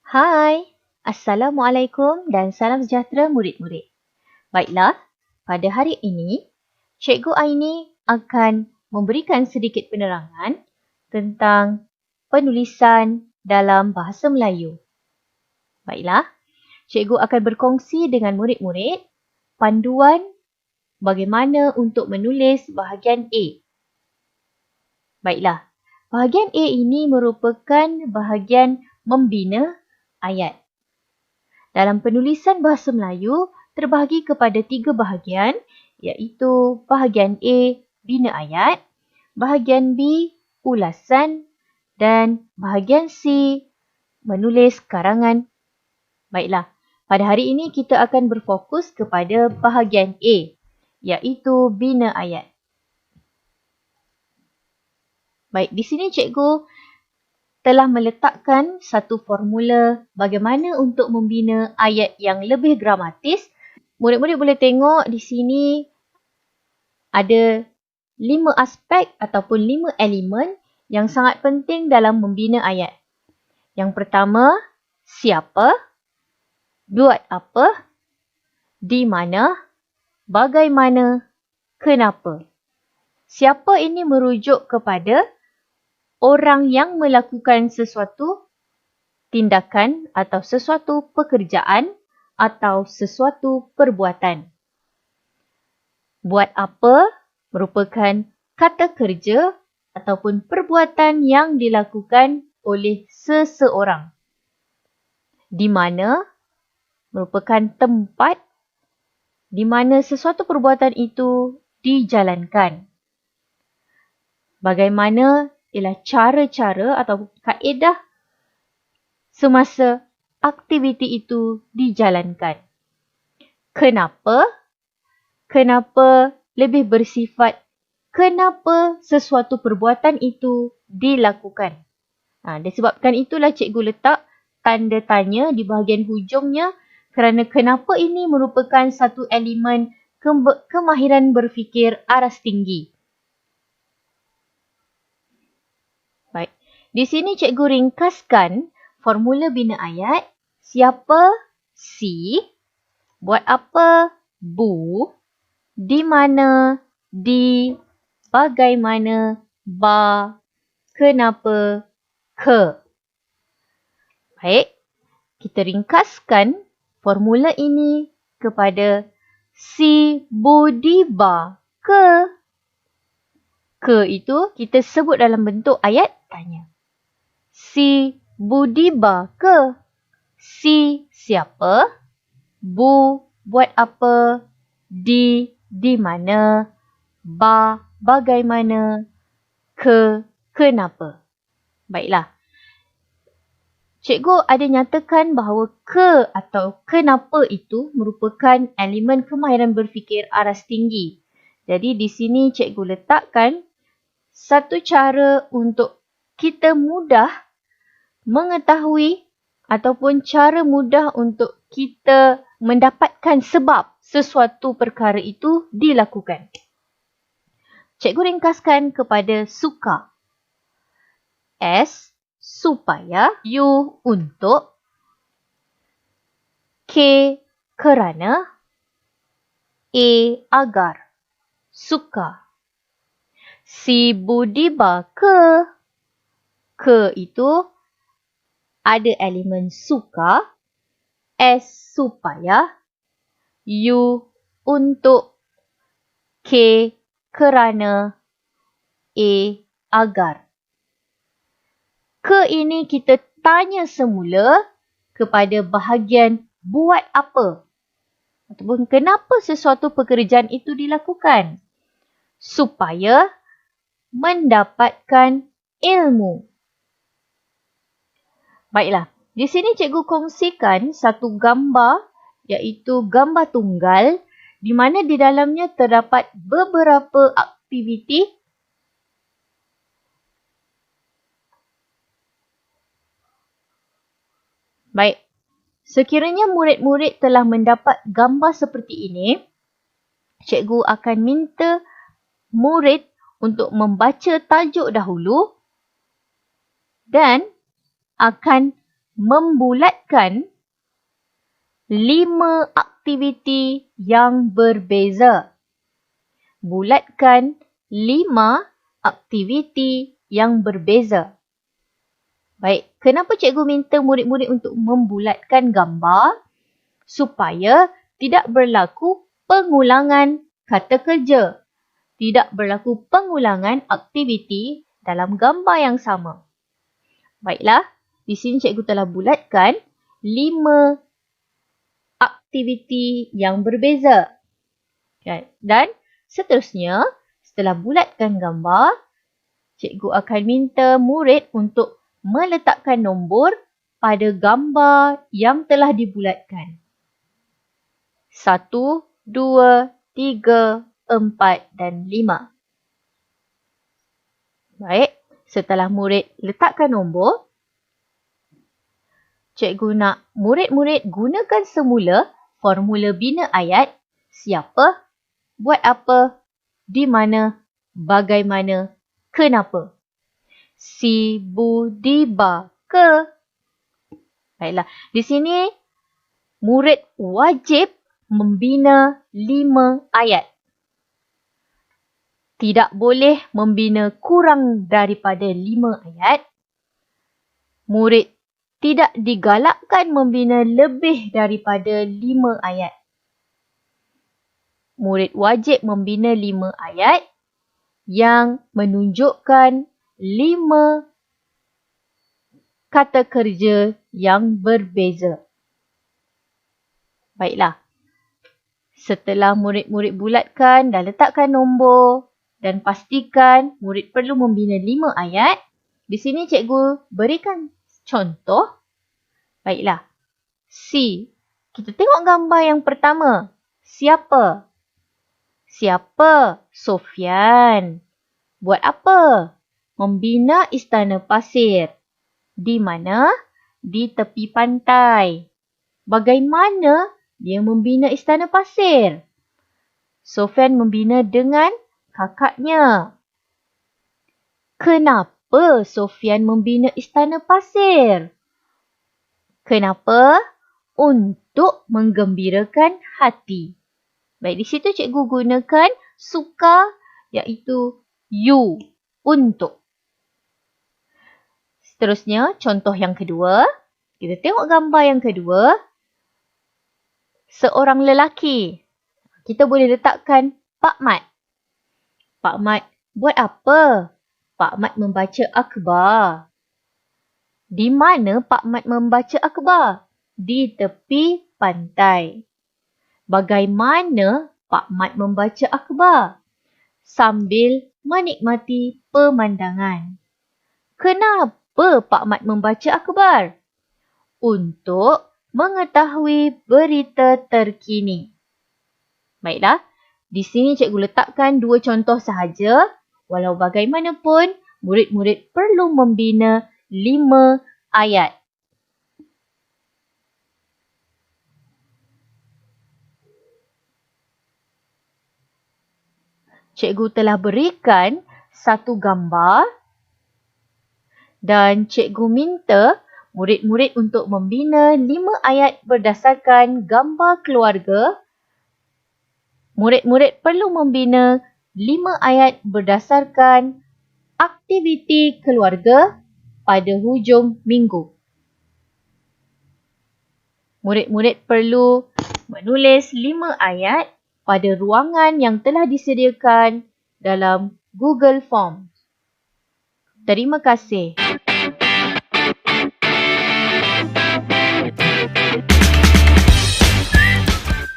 Hai, Assalamualaikum dan salam sejahtera murid-murid. Baiklah, pada hari ini, Cikgu Aini akan memberikan sedikit penerangan tentang penulisan dalam bahasa Melayu. Baiklah, Cikgu akan berkongsi dengan murid-murid panduan bagaimana untuk menulis bahagian A. Baiklah, bahagian A ini merupakan bahagian membina ayat. Dalam penulisan bahasa Melayu, terbahagi kepada 3 bahagian, iaitu bahagian A, bina ayat, bahagian B, ulasan dan bahagian C, menulis karangan. Baiklah, pada hari ini kita akan berfokus kepada bahagian A, iaitu bina ayat. Baik, di sini cikgu telah meletakkan satu formula bagaimana untuk membina ayat yang lebih gramatis. Murid-murid boleh tengok di sini ada 5 aspek ataupun 5 elemen yang sangat penting dalam membina ayat. Yang pertama, siapa, buat apa, di mana, bagaimana, kenapa. Siapa ini merujuk kepada orang yang melakukan sesuatu tindakan atau sesuatu pekerjaan atau sesuatu perbuatan. Buat apa merupakan kata kerja ataupun perbuatan yang dilakukan oleh seseorang. Di mana merupakan tempat di mana sesuatu perbuatan itu dijalankan. Bagaimana ialah cara-cara atau kaedah semasa aktiviti itu dijalankan. Kenapa? Kenapa lebih bersifat kenapa sesuatu perbuatan itu dilakukan. Disebabkan itulah cikgu letak tanda tanya di bahagian hujungnya kerana kenapa ini merupakan satu elemen kemahiran berfikir aras tinggi. Baik, di sini cikgu ringkaskan formula bina ayat. Siapa? Si. Buat apa? Bu. Di mana? Di. Bagaimana? Ba. Kenapa? Ke. Baik, kita ringkaskan formula ini kepada si, bu, di, ba. Ke. Ke itu kita sebut dalam bentuk ayat tanya. Si Budiba ke? Si siapa? Bu buat apa? Di mana? Ba bagaimana? Ke kenapa? Baiklah. Cikgu ada nyatakan bahawa ke atau kenapa itu merupakan elemen kemahiran berfikir aras tinggi. Jadi di sini cikgu letakkan satu cara untuk kita mudah mengetahui ataupun cara mudah untuk kita mendapatkan sebab sesuatu perkara itu dilakukan. Cikgu ringkaskan kepada suka. S, supaya. U, untuk. K, kerana. A, agar. Suka. Si Budiba ke. Ke itu ada elemen suka. S, supaya. U, untuk. K, kerana. A, agar. Ke ini kita tanya semula kepada bahagian buat apa. Ataupun kenapa sesuatu pekerjaan itu dilakukan. Supaya mendapatkan ilmu. Baiklah, di sini cikgu kongsikan satu gambar iaitu gambar tunggal di mana di dalamnya terdapat beberapa aktiviti Baik, sekiranya murid-murid telah mendapat gambar seperti ini, cikgu akan minta murid untuk membaca tajuk dahulu dan akan membulatkan 5 aktiviti yang berbeza. Bulatkan 5 aktiviti yang berbeza. Baik, kenapa cikgu minta murid-murid untuk membulatkan gambar? Supaya tidak berlaku pengulangan kata kerja. Tidak berlaku pengulangan aktiviti dalam gambar yang sama. Baiklah, di sini cikgu telah bulatkan 5 aktiviti yang berbeza. Dan seterusnya, setelah bulatkan gambar, cikgu akan minta murid untuk meletakkan nombor pada gambar yang telah dibulatkan. 1, 2, 3, 4 dan 5. Baik, setelah murid letakkan nombor, cikgu nak murid-murid gunakan semula formula bina ayat siapa, buat apa, di mana, bagaimana, kenapa. Si Budi baka. Baiklah, di sini murid wajib membina 5 ayat. Tidak boleh membina kurang daripada 5 ayat. Murid tidak digalakkan membina lebih daripada 5 ayat. Murid wajib membina 5 ayat yang menunjukkan 5 kata kerja yang berbeza. Baiklah. Setelah murid-murid bulatkan dan letakkan nombor dan pastikan murid perlu membina 5 ayat, di sini cikgu berikan contoh. Baiklah. C. Kita tengok gambar yang pertama. Siapa? Siapa? Sofian. Buat apa? Membina istana pasir. Di mana? Di tepi pantai. Bagaimana dia membina istana pasir? Sofian membina dengan kakaknya. Kenapa Sofian membina istana pasir? Kenapa? Untuk menggembirakan hati. Baik, di situ cikgu gunakan suka iaitu you, untuk. Seterusnya, contoh yang kedua. Kita tengok gambar yang kedua. Seorang lelaki. Kita boleh letakkan Pak Mat. Pak Mat buat apa? Pak Mat membaca akhbar. Di mana Pak Mat membaca akhbar? Di tepi pantai. Bagaimana Pak Mat membaca akhbar? Sambil menikmati pemandangan. Kenapa Pak Mat membaca akhbar? Untuk mengetahui berita terkini. Baiklah, di sini cikgu letakkan 2 contoh sahaja. Walau bagaimanapun, murid-murid perlu membina 5 ayat. Cikgu telah berikan satu gambar dan cikgu minta murid-murid untuk membina 5 ayat berdasarkan gambar keluarga. Murid-murid perlu membina 5 ayat berdasarkan aktiviti keluarga pada hujung minggu. Murid-murid perlu menulis 5 ayat pada ruangan yang telah disediakan dalam Google Forms. Terima kasih.